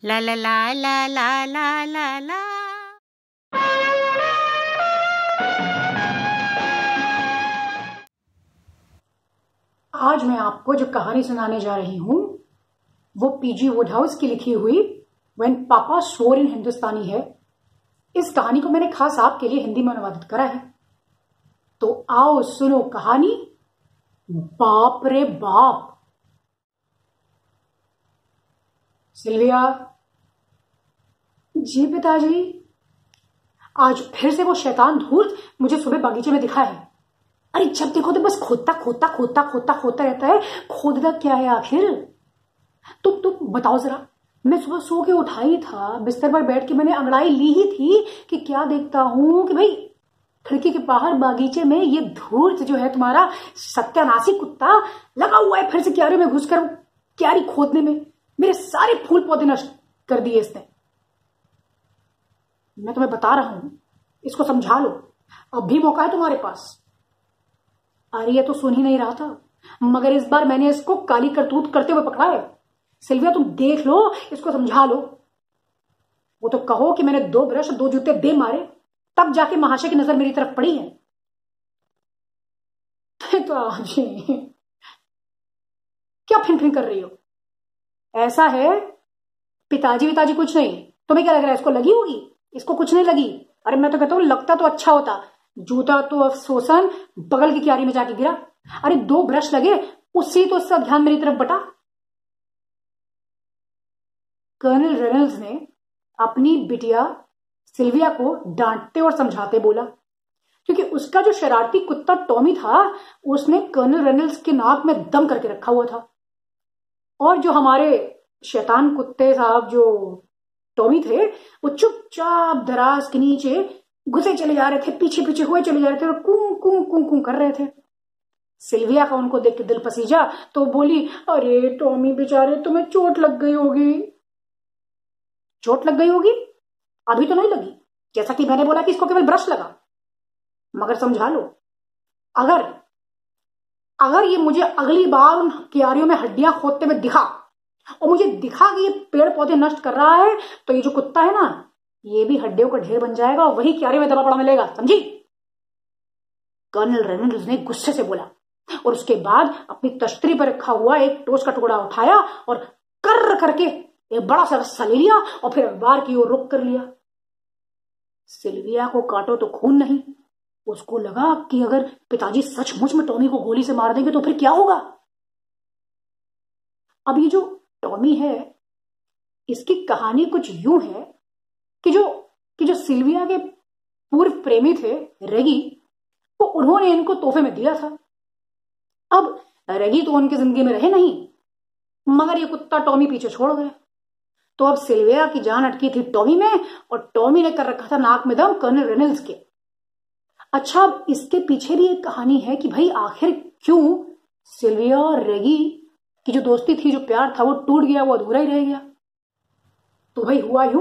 ला ला ला ला ला ला ला ला। आज मैं आपको जो कहानी सुनाने जा रही हूं वो पीजी वुडहाउस की लिखी हुई व्हेन पापा स्वोर इन हिंदुस्तानी है। इस कहानी को मैंने खास आपके लिए हिंदी में अनुवादित करा है, तो आओ सुनो कहानी बाप रे बाप। सिल्विया। जी पिताजी। आज फिर से वो शैतान धूर्त मुझे सुबह बगीचे में दिखा है। अरे जब देखो तो बस खोदता खोदता खोदता खोदता खोदता रहता है। खोदता क्या है आखिर? तुम बताओ जरा। मैं सुबह सो के उठा ही था, बिस्तर पर बैठ के मैंने अंगड़ाई ली ही थी कि क्या देखता हूं कि भाई खिड़की के बाहर बागीचे में ये धूर्त जो है तुम्हारा सत्यानाशी कुत्ता लगा हुआ है। फिर से क्यारी में घुसकर क्यारी खोदने में मेरे सारे फूल पौधे नष्ट कर दिए इसने। मैं तुम्हें बता रहा हूं, इसको समझा लो, अब भी मौका है तुम्हारे पास। अरे ये तो सुन ही नहीं रहा था, मगर इस बार मैंने इसको काली करतूत करते हुए पकड़ा है। सिल्विया तुम देख लो, इसको समझा लो। वो तो कहो कि मैंने 2 ब्रश 2 जूते दे मारे, तब जाके महाशय की नजर मेरी तरफ पड़ी है। तो आज क्या फिन फिन कर रही हो? ऐसा है पिताजी कुछ नहीं, तुम्हें क्या लग रहा है इसको लगी होगी? इसको कुछ नहीं लगी। अरे मैं तो कहता हूं लगता तो अच्छा होता, जूता तो अफसोसन बगल की क्यारी में जाके गिरा। अरे 2 ब्रश लगे, उससे तो उसका ध्यान मेरी तरफ बटा। कर्नल रेनल्ड्स ने अपनी बिटिया सिल्विया को डांटते और समझाते बोला, क्योंकि उसका जो शरारती कुत्ता टॉमी था उसने कर्नल रेनल्ड्स के नाक में दम करके रखा हुआ था। और जो हमारे शैतान कुत्ते साहब जो टॉमी थे वो चुपचाप दराज के नीचे घुसे चले जा रहे थे, पीछे पीछे हुए चले जा रहे थे और कूं कूं कूं कूं कर रहे थे। सिल्विया का उनको देख के दिल पसीजा, तो बोली, अरे टॉमी बेचारे तुम्हें चोट लग गई होगी। चोट लग गई होगी? अभी तो नहीं लगी, जैसा कि मैंने बोला कि इसको केवल ब्रश लगा। मगर समझा लो, अगर ये मुझे अगली बार उन क्यारियों में हड्डियां खोदते हुए दिखा और मुझे दिखा कि ये पेड़ पौधे नष्ट कर रहा है, तो ये जो कुत्ता है ना, ये भी हड्डियों का ढेर बन जाएगा और वही क्यारी में दबा पड़ा मिलेगा, समझी? कर्नल रेनल्ड्स ने गुस्से से बोला और उसके बाद अपनी तश्तरी पर रखा हुआ एक टोस्ट का टुकड़ा उठाया और कर करके एक बड़ा सा रस्सा ले लिया और फिर अखबार की ओर रुख कर लिया। सिल्विया को काटो तो खून नहीं। उसको लगा कि अगर पिताजी सचमुच में टॉमी को गोली से मार देंगे तो फिर क्या होगा। अब ये जो टॉमी है, इसकी कहानी कुछ यूं है कि जो सिल्विया के पूर्व प्रेमी थे रेगी, तो उन्होंने इनको तोहफे में दिया था। अब रेगी तो उनकी जिंदगी में रहे नहीं, मगर ये कुत्ता टॉमी पीछे छोड़ गया। तो अब सिल्विया की जान अटकी थी टॉमी में और टॉमी ने कर रखा था नाक में दम कर्नल रेनल्ड्स के। अच्छा, अब इसके पीछे भी एक कहानी है कि भाई आखिर क्यों सिल्विया और रेगी की जो दोस्ती थी, जो प्यार था, वो टूट गया, वो अधूरा ही रह गया। तो भाई हुआ यूं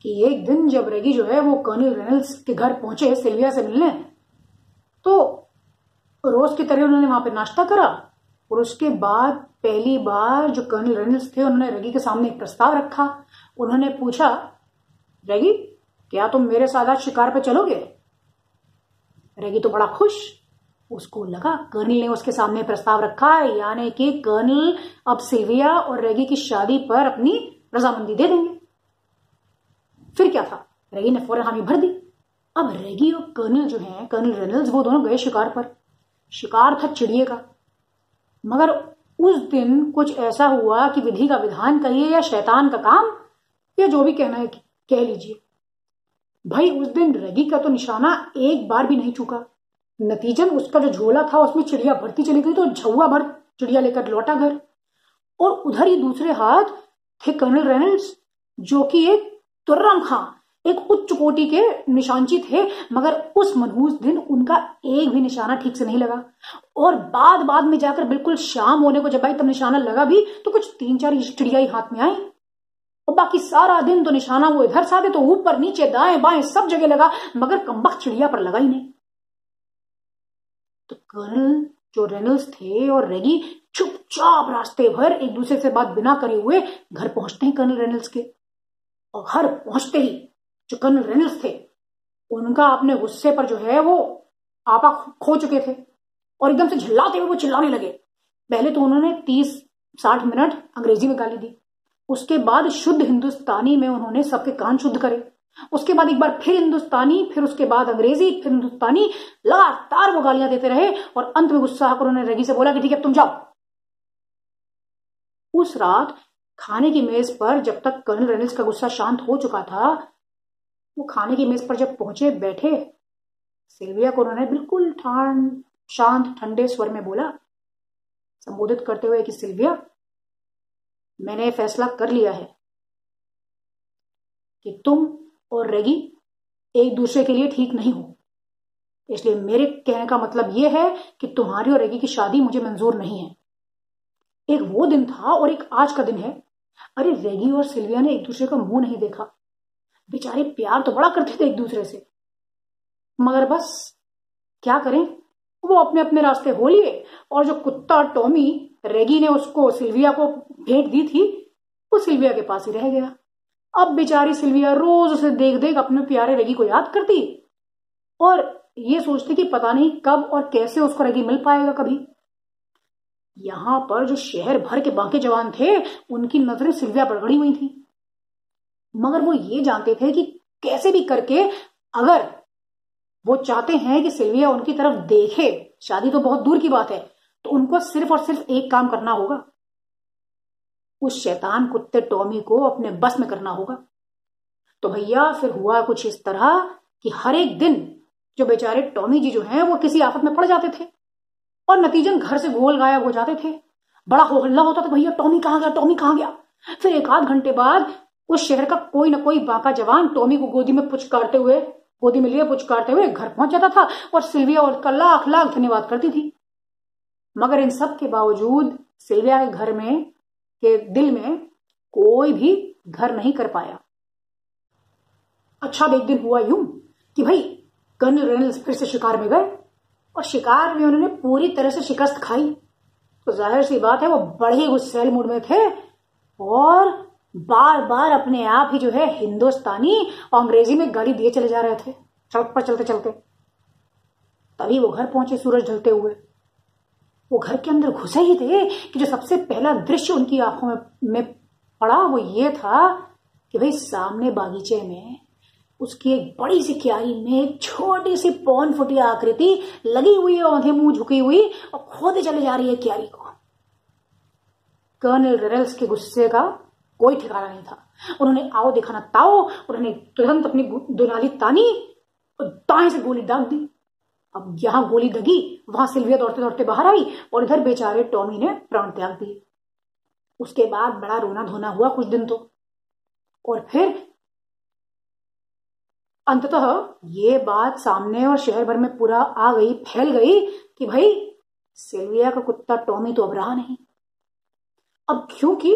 कि एक दिन जब रेगी जो है वो कर्नल रेनल्ड्स के घर पहुंचे सिल्विया से मिलने, तो रोज की तरह उन्होंने वहां पे नाश्ता करा और उसके बाद पहली बार जो कर्नल रेनल्ड्स थे उन्होंने रेगी के सामने एक प्रस्ताव रखा। उन्होंने पूछा, रेगी क्या तुम मेरे साथ आज शिकार पे चलोगे? रेगी तो बड़ा खुश, उसको लगा कर्नल ने उसके सामने प्रस्ताव रखा है, यानी कि कर्नल अब सिल्विया और रेगी की शादी पर अपनी रजामंदी दे देंगे। फिर क्या था, रेगी ने फौरन हामी भर दी। अब रेगी और कर्नल जो हैं, कर्नल रेनल्ड्स, वो दोनों गए शिकार पर। शिकार था चिड़िए का, मगर उस दिन कुछ ऐसा हुआ कि विधि का विधान कहिए या शैतान का काम, या जो भी कहना है कह लीजिए, भाई उस दिन रेगी का तो निशाना एक बार भी नहीं चूका। नतीजन उसका जो झोला था उसमें चिड़िया भरती चली गई, तो झुआ भर चिड़िया लेकर लौटा घर। और उधर ही दूसरे हाथ थे कर्नल रेनल्ड्स, जो कि एक तुर्रम खां, एक उच्च कोटि के निशानची थे, मगर उस मनहूस दिन उनका एक भी निशाना ठीक से नहीं लगा। और बाद में जाकर बिल्कुल शाम होने को जब भाई तब निशाना लगा भी, तो कुछ 3-4 चिड़िया ही हाथ में आई, और बाकी सारा दिन तो निशाना वो इधर साधे तो ऊपर नीचे दाएं बाएं सब जगह लगा, मगर कमबख्त चिड़िया पर लगा ही नहीं। तो कर्नल जो रेनल्ड्स थे और रेगी चुपचाप रास्ते भर एक दूसरे से बात बिना करे हुए घर पहुंचते हैं कर्नल रेनल्ड्स के। और घर पहुंचते ही जो कर्नल रेनल्ड्स थे, उनका अपने गुस्से पर जो है वो आपा खो चुके थे और एकदम से झल्लाते हुए वो चिल्लाने लगे। पहले तो उन्होंने 30-60 मिनट अंग्रेजी में गाली दी, उसके बाद शुद्ध हिंदुस्तानी में उन्होंने सबके कान शुद्ध करे, उसके बाद एक बार फिर हिंदुस्तानी, फिर उसके बाद अंग्रेजी, फिर हिंदुस्तानी, लगातार वो गालियां देते रहे और अंत में गुस्सा आकर उन्होंने रेगी से बोला कि ठीक है, अब तुम जाओ। उस रात खाने की मेज पर जब तक कर्नल रेनल्ड्स का गुस्सा शांत हो चुका था, वो खाने की मेज पर जब पहुंचे बैठे, सिल्विया को उन्होंने बिल्कुल शांत ठंडे स्वर में बोला, संबोधित करते हुए कि सिल्विया, मैंने फैसला कर लिया है कि तुम और रेगी एक दूसरे के लिए ठीक नहीं हो। इसलिए मेरे कहने का मतलब यह है कि तुम्हारी और रेगी की शादी मुझे मंजूर नहीं है। एक वो दिन था और एक आज का दिन है। अरे रेगी और सिल्विया ने एक दूसरे का मुंह नहीं देखा, बेचारे प्यार तो बड़ा करते थे एक दूसरे से, मगर बस क्या करें, वो अपने अपने रास्ते हो लिए और जो कुत्ता टॉमी रेगी ने उसको सिल्विया को भेंट दी थी, वो सिल्विया के पास ही रह गया। अब बेचारी सिल्विया रोज उसे देख देख अपने प्यारे रेगी को याद करती और ये सोचती कि पता नहीं कब और कैसे उसको रेगी मिल पाएगा कभी। यहां पर जो शहर भर के बाकी जवान थे, उनकी नजरें सिल्विया पर गड़ी हुई थी, मगर वो ये जानते थे कि कैसे भी करके अगर वो चाहते हैं कि सिल्विया उनकी तरफ देखे, शादी तो बहुत दूर की बात है, तो उनको सिर्फ और सिर्फ एक काम करना होगा, उस शैतान कुत्ते टॉमी को अपने बस में करना होगा। तो भैया फिर हुआ कुछ इस तरह कि हर एक दिन जो बेचारे टॉमी जी जो हैं वो किसी आफत में पड़ जाते थे और नतीजन घर से गोल गायब हो जाते थे। बड़ा हो हल्ला होता था, भैया टॉमी कहाँ गया, टॉमी कहाँ गया। फिर एक आध घंटे बाद उस शहर का कोई ना कोई बांका जवान टॉमी को गोदी में लिए पुचकारते हुए घर पहुंच जाता था और सिल्विया उसका लाख लाख धन्यवाद करती थी। मगर इन सब के बावजूद सिल्विया के घर में के दिल में कोई भी घर नहीं कर पाया। अच्छा, एक दिन हुआ यूं कि भाई कर्नल रेनल्ड्स फिर से शिकार में गए और शिकार में उन्होंने पूरी तरह से शिकस्त खाई। तो जाहिर सी बात है वो बड़े गुस्सैल मूड में थे और बार बार अपने आप ही जो है हिंदुस्तानी और अंग्रेजी में गाली दिए चले जा रहे थे सड़क पर चलते चलते। तभी वो घर पहुंचे सूरज ढलते हुए। वो घर के अंदर घुसे ही थे कि जो सबसे पहला दृश्य उनकी आंखों में पड़ा वो ये था कि भाई सामने बागीचे में उसकी एक बड़ी सी क्यारी में एक छोटी सी पौन फुटिया आकृति लगी हुई है, औंधे मुंह झुकी हुई और खोदे चले जा रही है क्यारी को। कर्नल रेनल्ड्स के गुस्से का कोई ठिकाना नहीं था। उन्होंने आओ दिखाना ताओ, उन्होंने तुरंत अपनी दुनाली तानी और दाएं से गोली दाग दी। अब यहां गोली दगी, वहां सिल्विया दौड़ते दौड़ते बाहर आई और इधर बेचारे टॉमी ने प्राण त्याग दिए। उसके बाद बड़ा रोना धोना हुआ कुछ दिन तो, और फिर अंततः ये बात सामने और शहर भर में पूरा आ गई, फैल गई कि भाई सिल्विया का कुत्ता टॉमी तो अब रहा नहीं। अब क्योंकि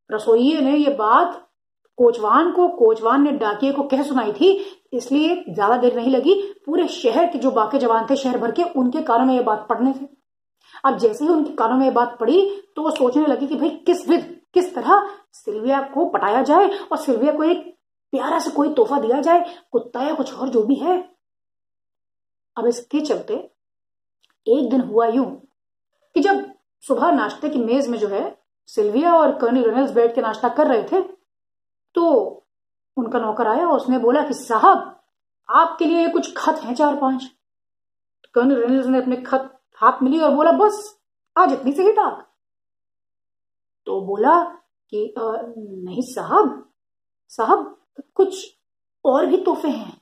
रसोइये ने ये बात कोचवान ने डाकिये को कह सुनाई थी, इसलिए ज्यादा देर नहीं लगी, पूरे शहर के जो बाकी जवान थे शहर भर के, उनके कानों में ये बात पड़ने थे। अब जैसे ही उनके कानों में ये बात पड़ी तो वो सोचने लगी कि भाई किस तरह सिल्विया को पटाया जाए और सिल्विया को एक प्यारा से कोई तोहफा दिया जाए, कुत्ता या कुछ और जो भी है। अब इसके चलते एक दिन हुआ यूं कि जब सुबह नाश्ते की मेज में जो है सिल्विया और कर्नल रेनल्ड्स बैठ के नाश्ता कर रहे थे, तो उनका नौकर आया और उसने बोला कि साहब आपके लिए कुछ खत हैं 4-5। कर्नल रेनल्ड्स ने अपने खत हाथ में ली और बोला बस आज इतनी सी ही डाक। तो बोला कि नहीं साहब कुछ और भी तोहफे हैं।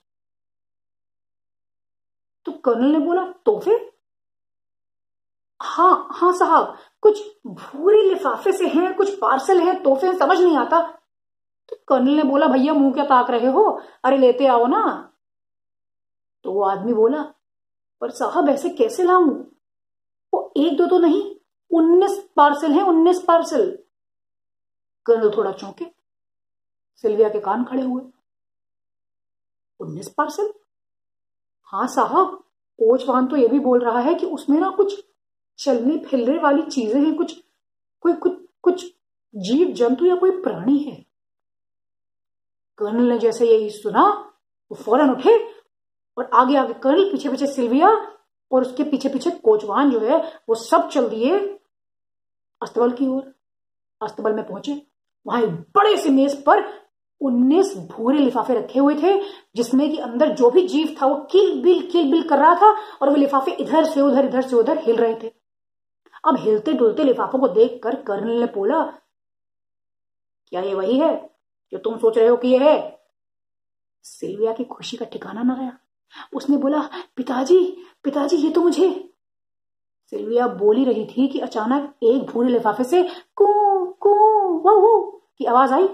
तो कर्नल ने बोला तोहफे? हाँ साहब, कुछ भूरे लिफाफे से हैं, कुछ पार्सल हैं, तोहफे समझ नहीं आता। तो कर्नल ने बोला भैया मुंह क्या ताक रहे हो, अरे लेते आओ ना। तो वो आदमी बोला पर साहब ऐसे कैसे लाऊं, वो 1-2 तो नहीं 19 पार्सल हैं, 19 पार्सल। कर्नल थोड़ा चौंके, सिल्विया के कान खड़े हुए। 19 पार्सल? हाँ साहब, कोचवान तो ये भी बोल रहा है कि उसमें ना कुछ चलने फिरने वाली चीजें हैं, कुछ कोई कुछ कुछ जीव जंतु या कोई प्राणी है। कर्नल ने जैसे यही सुना वो फौरन उठे और आगे आगे कर्नल, पीछे पीछे सिल्विया और उसके पीछे पीछे कोचवान जो है वो सब चल दिए अस्तबल की ओर। अस्तबल में पहुंचे, वहां एक बड़े से मेज पर 19 भूरे लिफाफे रखे हुए थे, जिसमें कि अंदर जो भी जीव था वो किल बिल कर रहा था और वो लिफाफे इधर से उधर हिल रहे थे। अब हिलते डुलते लिफाफों को देखकर कर्नल ने बोला, क्या ये वही है जो तुम सोच रहे हो कि ये है? सिल्विया की खुशी का ठिकाना न रहा। उसने बोला, पिताजी ये तो मुझे। सिल्विया बोली रही थी कि अचानक एक भूरे लिफाफे से कू कू वो की आवाज आई।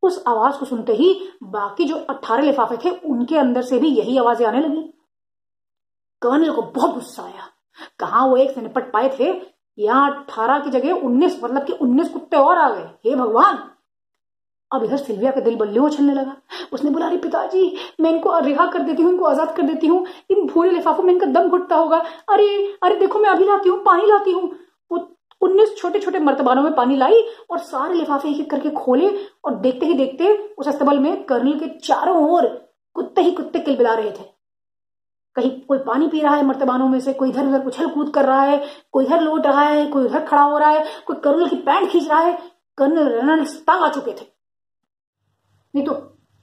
उस आवाज को सुनते ही बाकी जो 18 लिफाफे थे उनके अंदर से भी यही आवाजें आने लगी। कर्नल को बहुत गुस्सा आया। कहां वो एक से निपट पाए थे, यहां 18 की जगह 19, मतलब कि 19 कुत्ते और आ गए। हे भगवान! अब इधर सिल्विया का दिल बल्लियों उछलने लगा। उसने बोला, अरे पिताजी, मैं इनको रिहा कर देती हूँ, इनको आजाद कर देती हूँ, इन भूरे लिफाफों में इनका दम घुटता होगा। अरे देखो, मैं अभी लाती हूँ, पानी लाती हूँ। वो 19 छोटे छोटे मर्तबानों में पानी लाई और सारे लिफाफे एक एक करके खोले और देखते ही देखते उस अस्तबल में कर्नल के चारों ओर कुत्ते ही कुत्ते किलबिला रहे थे। कहीं कोई पानी पी रहा है मर्तबानों में से, कोई इधर उधर उछल कूद कर रहा है, कोई इधर लौट रहा है, कोई उधर खड़ा हो रहा है, कोई कर्नल की पैंट खींच रहा है। कर्नल रेनॉल्ड्स तंग आ चुके थे। नहीं तो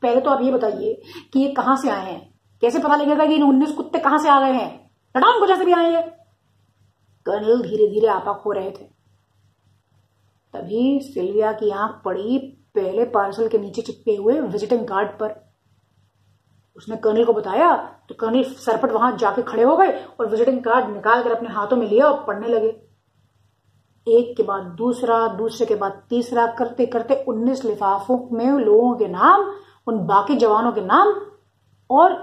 पहले तो आप ये बताइए कि ये कहां से आए हैं? कैसे पता लगेगा कि इन 19 कुत्ते कहां से आ गए हैं? लटान को जैसे भी आए हैं। कर्नल धीरे धीरे आपा खो रहे थे। तभी सिल्विया की आंख पड़ी पहले पार्सल के नीचे चिपके हुए विजिटिंग कार्ड पर। उसने कर्नल को बताया तो कर्नल सरपट वहां जाके खड़े हो गए और विजिटिंग कार्ड निकाल कर अपने हाथों में लिया और पढ़ने लगे। एक के बाद दूसरा, दूसरे के बाद तीसरा, करते करते 19 लिफाफों में लोगों के नाम, उन बाकी जवानों के नाम और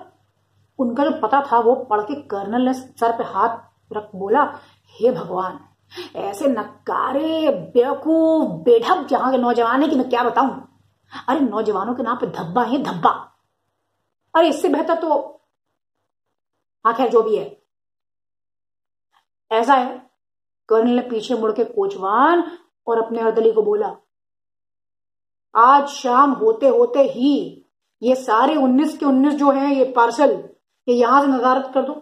उनका जो पता था वो पढ़ के कर्नल ने सर पे हाथ रख बोला, हे भगवान, ऐसे नकारे बेवकूफ बेढब जहां के नौजवान है कि मैं क्या बताऊं। अरे नौजवानों के नाम पे धब्बा है, धब्बा। अरे इससे बेहतर तो, हाँ खैर जो भी है, ऐसा है। कर्नल ने पीछे मुड़ के कोचवान और अपने अर्दली को बोला, आज शाम होते होते ही ये सारे 19 के 19 जो हैं ये पार्सल, ये यहां से नजारत कर दो,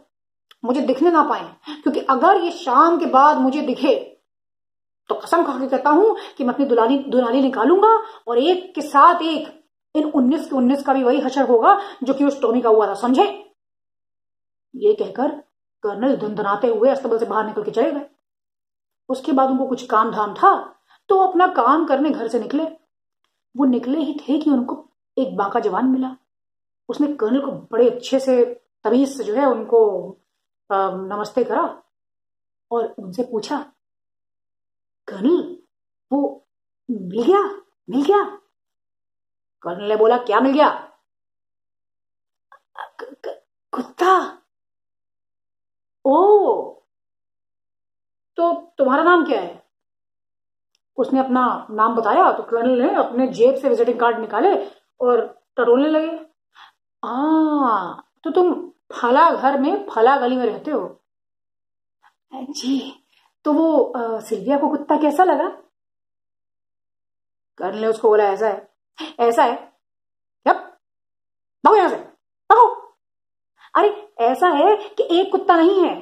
मुझे दिखने ना पाए। क्योंकि अगर ये शाम के बाद मुझे दिखे तो कसम खा के कहता हूं कि मैं अपनी दुलाली निकालूंगा और एक के साथ एक इन 19 के 19 का भी वही हशर होगा जो कि उस टॉमी का हुआ था, समझे? ये कहकर कर्नल धुंधनाते हुए अस्तबल से बाहर निकल के चले गए। उसके बाद उनको कुछ काम धाम था तो अपना काम करने घर से निकले। वो निकले ही थे कि उनको एक बांका जवान मिला। उसने कर्नल को बड़े अच्छे से तमीज से जो है उनको नमस्ते करा और उनसे पूछा, कर्नल वो मिल गया? कर्नल ने बोला, क्या मिल गया? कुत्ता। ओ, तो तुम्हारा नाम क्या है? उसने अपना नाम बताया तो कर्नल ने अपने जेब से विजिटिंग कार्ड निकाले और टटोलने लगे। तो तुम फला घर में फला गली में रहते हो? जी। तो वो सिल्विया को कुत्ता कैसा लगा? कर्नल ने उसको बोला, ऐसा है। यप, भागो यहां से, भागो। अरे ऐसा है कि एक कुत्ता नहीं है,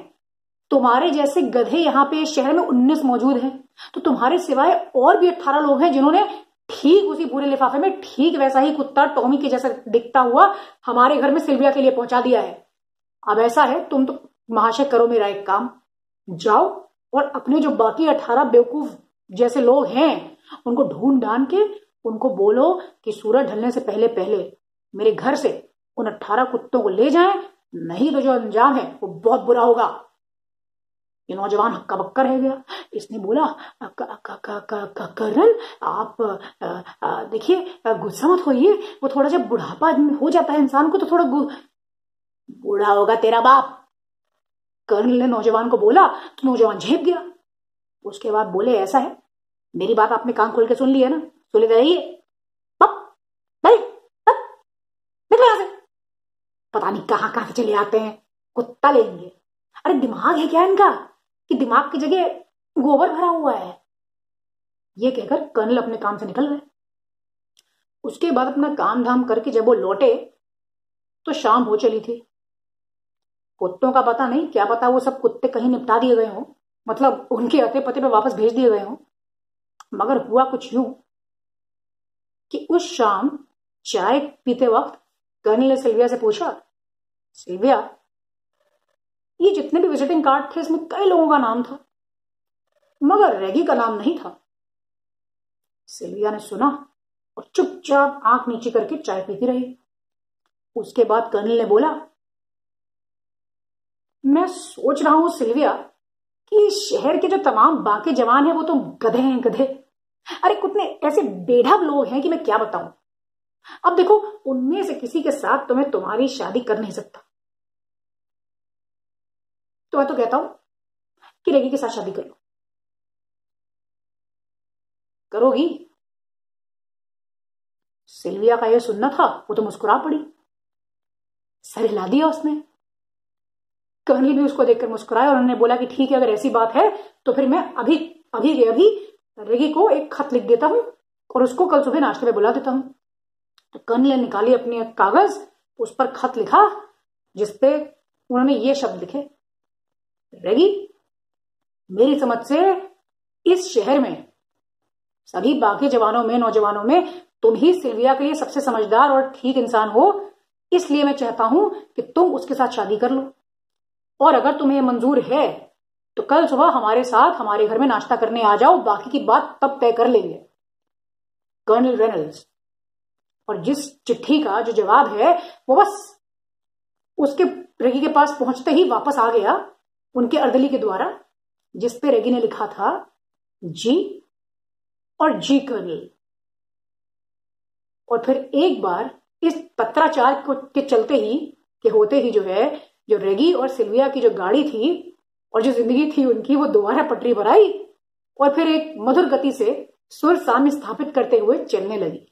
तुम्हारे जैसे गधे यहाँ पे शहर में 19 मौजूद हैं। तो तुम्हारे सिवाय और भी 18 लोग हैं जिन्होंने ठीक उसी पूरे लिफाफे में ठीक वैसा ही कुत्ता टॉमी के जैसा दिखता हुआ हमारे घर में सिल्विया के लिए पहुंचा दिया है। अब ऐसा है, तुम तो महाशय करो मेरा एक काम, जाओ और अपने जो बाकी 18 बेवकूफ जैसे लोग हैं उनको ढूंढ ढांड के उनको बोलो कि सूरज ढलने से पहले पहले मेरे घर से उन 18 कुत्तों को ले जाएं, नहीं तो जो अंजाम है वो बहुत बुरा होगा। ये नौजवान हक्का बक्का रह गया। इसने बोला, कर्नल आप देखिए गुस्सा मत होइए, वो थोड़ा जब बुढ़ापा हो जाता है इंसान को तो थोड़ा बूढ़ा होगा तेरा बाप। कर्नल ने नौजवान को बोला तो नौजवान झेप गया। उसके बाद बोले, ऐसा है, मेरी बात आपने कान खोल के सुन ली है ना? सुन लेते रहिए। निकलो यहां से। पता नहीं कहां कहां से चले आते हैं, कुत्ता लेंगे। अरे दिमाग है क्या इनका? कि दिमाग की जगह गोबर भरा हुआ है। ये कहकर कर्नल अपने काम से निकल गए। उसके बाद अपना काम धाम करके जब वो लौटे तो शाम हो चली थी। कुत्तों का पता नहीं, क्या पता वो सब कुत्ते कहीं निपटा दिए गए हों, मतलब उनके अते पते पे वापस भेज दिए गए हों। मगर हुआ कुछ यूं कि उस शाम चाय पीते वक्त कर्नल ने सिल्विया से पूछा, सिल्विया, ये जितने भी विजिटिंग कार्ड थे इसमें कई लोगों का नाम था मगर रेगी का नाम नहीं था। सिल्विया ने सुना और चुपचाप आंख नीचे करके चाय पीती रही। उसके बाद कर्नल ने बोला, मैं सोच रहा हूं सिल्विया कि शहर के जो तमाम बाकी जवान हैं वो तो गधे हैं, गधे। अरे कितने ऐसे बेढब लोग हैं कि मैं क्या बताऊं। अब देखो, उनमें से किसी के साथ तो मैं तुम्हारी शादी कर नहीं सकता, तो मैं तो कहता हूं कि रेगी के साथ शादी कर लो। करोगी? सिल्विया का यह सुनना था, वो तो मुस्कुरा पड़ी, सर हिला दिया उसने। कर्नल भी उसको देखकर मुस्कुराया और उन्होंने बोला कि ठीक है, अगर ऐसी बात है तो फिर मैं अभी रेगी को एक खत लिख देता हूं और उसको कल सुबह नाश्ते में बुला देता हूं। तो कर्नल ने निकाली अपनी कागज, उस पर खत लिखा जिसपे उन्होंने ये शब्द लिखे, रेगी, मेरी समझ से इस शहर में सभी बाकी जवानों में, नौजवानों में तुम ही सिल्विया के लिए सबसे समझदार और ठीक इंसान हो, इसलिए मैं चाहता हूं कि तुम उसके साथ शादी कर लो। और अगर तुम्हें मंजूर है तो कल सुबह हमारे साथ हमारे घर में नाश्ता करने आ जाओ, बाकी की बात तब तय कर लेंगे। Colonel Reynolds. और जिस चिट्ठी का जो जवाब है वो बस उसके रेगी के पास पहुंचते ही वापस आ गया उनके अर्दली के द्वारा, जिसपे रेगी ने लिखा था, जी और जी कर्नल। और फिर एक बार इस पत्राचार के चलते ही के होते ही जो रेगी और सिल्विया की जो गाड़ी थी और जो जिंदगी थी उनकी, वो दोबारा पटरी पर आई और फिर एक मधुर गति से सुर साम्य स्थापित करते हुए चलने लगी।